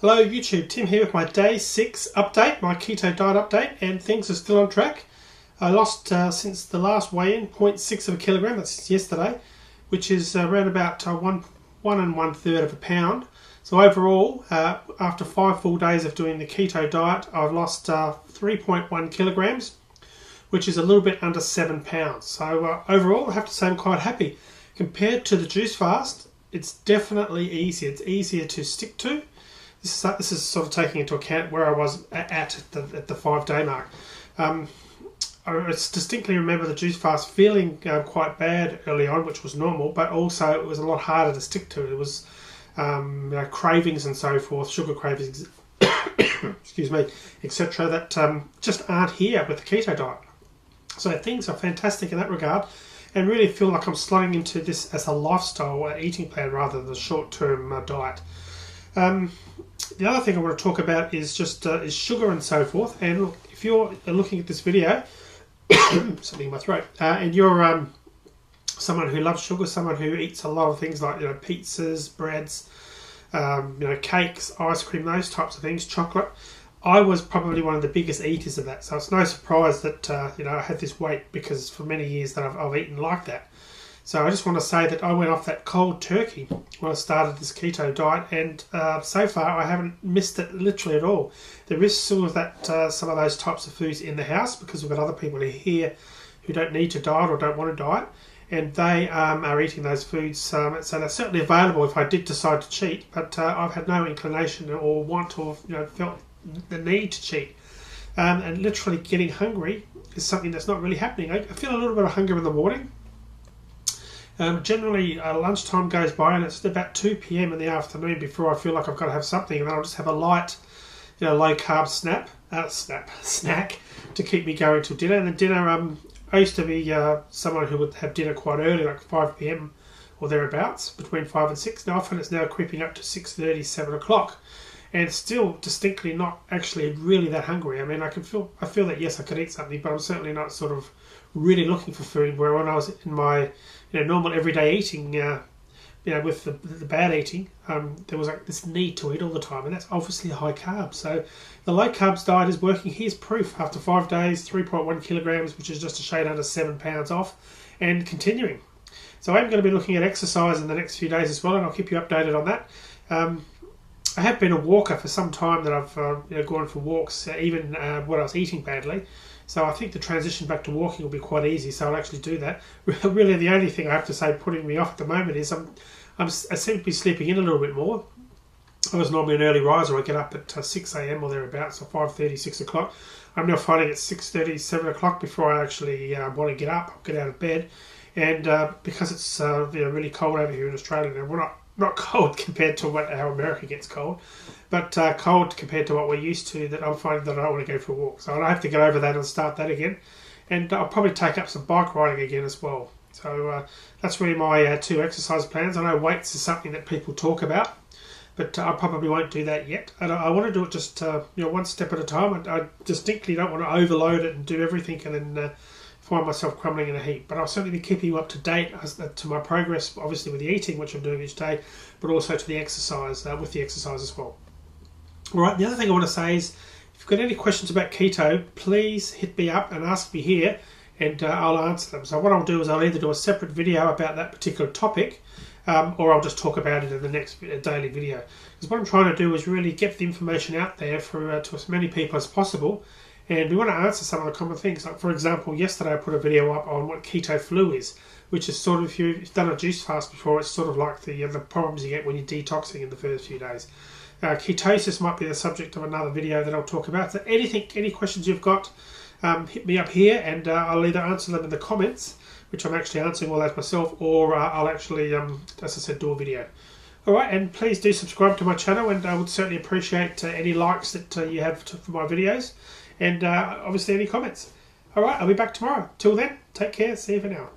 Hello YouTube, Tim here with my day 6 update, my keto diet update, and things are still on track. I lost since the last weigh-in 0.6 of a kilogram, that's yesterday, which is around about 1 1/3 of a pound. So overall, after 5 full days of doing the keto diet, I've lost 3.1 kilograms, which is a little bit under 7 pounds. So overall, I have to say I'm quite happy. Compared to the juice fast, it's definitely easier. It's easier to stick to. This is sort of taking into account where I was at the 5-day mark. I distinctly remember the juice fast feeling quite bad early on, which was normal, but also it was a lot harder to stick to. It was cravings and so forth, sugar cravings, excuse me, etc. that just aren't here with the keto diet. So things are fantastic in that regard, and really feel like I'm sliding into this as a lifestyle eating plan rather than a short-term diet. The other thing I want to talk about is just is sugar and so forth. And look, if you're looking at this video, something in my throat, and you're someone who loves sugar, someone who eats a lot of things like pizzas, breads, cakes, ice cream, those types of things, chocolate. I was probably one of the biggest eaters of that, so it's no surprise that I had this weight, because for many years that I've eaten like that. So I just want to say that I went off that cold turkey when I started this keto diet, and so far I haven't missed it literally at all. There is some of those types of foods in the house, because we've got other people here who don't need to diet or don't want to diet, and they are eating those foods. So they're certainly available if I did decide to cheat, but I've had no inclination or want or felt the need to cheat. And literally getting hungry is something that's not really happening. I feel a little bit of hunger in the morning. Generally, lunchtime goes by and it's about 2 p.m. in the afternoon before I feel like I've got to have something, and then I'll just have a light, low carb snack to keep me going till dinner. And then dinner, I used to be someone who would have dinner quite early, like 5 p.m. or thereabouts, between 5 and 6. Now often it's now creeping up to 6:30, 7 o'clock, and still distinctly not actually really that hungry. I mean, I feel that yes, I could eat something, but I'm certainly not sort of really looking for food. Where when I was in my normal everyday eating, with the bad eating, there was like this need to eat all the time, and that's obviously high carb. So the low carbs diet is working. Here's proof: after 5 days, 3.1 kilograms, which is just a shade under 7 pounds off, and continuing. So I'm going to be looking at exercise in the next few days as well, and I'll keep you updated on that. I have been a walker for some time, that I've gone for walks, even when I was eating badly. So I think the transition back to walking will be quite easy, so I'll actually do that. Really, the only thing I have to say putting me off at the moment is I seem to be sleeping in a little bit more. I was normally an early riser. I get up at 6 a.m. or thereabouts, so 5:30, 6 o'clock. I'm now finding it's 6:30, 7 o'clock before I actually want to get up, get out of bed. And because it's really cold over here in Australia, and we're not cold compared to how America gets cold, but cold compared to what we're used to, that I'm finding that I don't want to go for a walk. So I have to get over that and start that again. And I'll probably take up some bike riding again as well. So that's really my 2 exercise plans. I know weights is something that people talk about, but I probably won't do that yet. And I want to do it just one step at a time. I distinctly don't want to overload it and do everything and then find myself crumbling in a heap. But I'll certainly be keeping you up to date to my progress, obviously with the eating, which I'm doing each day, but also to the exercise, with the exercise as well. All right, the other thing I want to say is, if you've got any questions about keto, please hit me up and ask me here, and I'll answer them. So what I'll do is I'll either do a separate video about that particular topic, or I'll just talk about it in the next daily video. Because what I'm trying to do is really get the information out there to as many people as possible. And we want to answer some of the common things. Like, for example, yesterday I put a video up on what keto flu is, which is sort of, if you've done a juice fast before, it's sort of like the problems you get when you're detoxing in the first few days. Ketosis might be the subject of another video that I'll talk about. So any questions you've got, hit me up here, and I'll either answer them in the comments, which I'm actually answering all those myself, or I'll actually, as I said, do a video. Alright, and please do subscribe to my channel, and I would certainly appreciate any likes that you have for my videos. And obviously any comments. Alright, I'll be back tomorrow. Till then, take care. See you for now.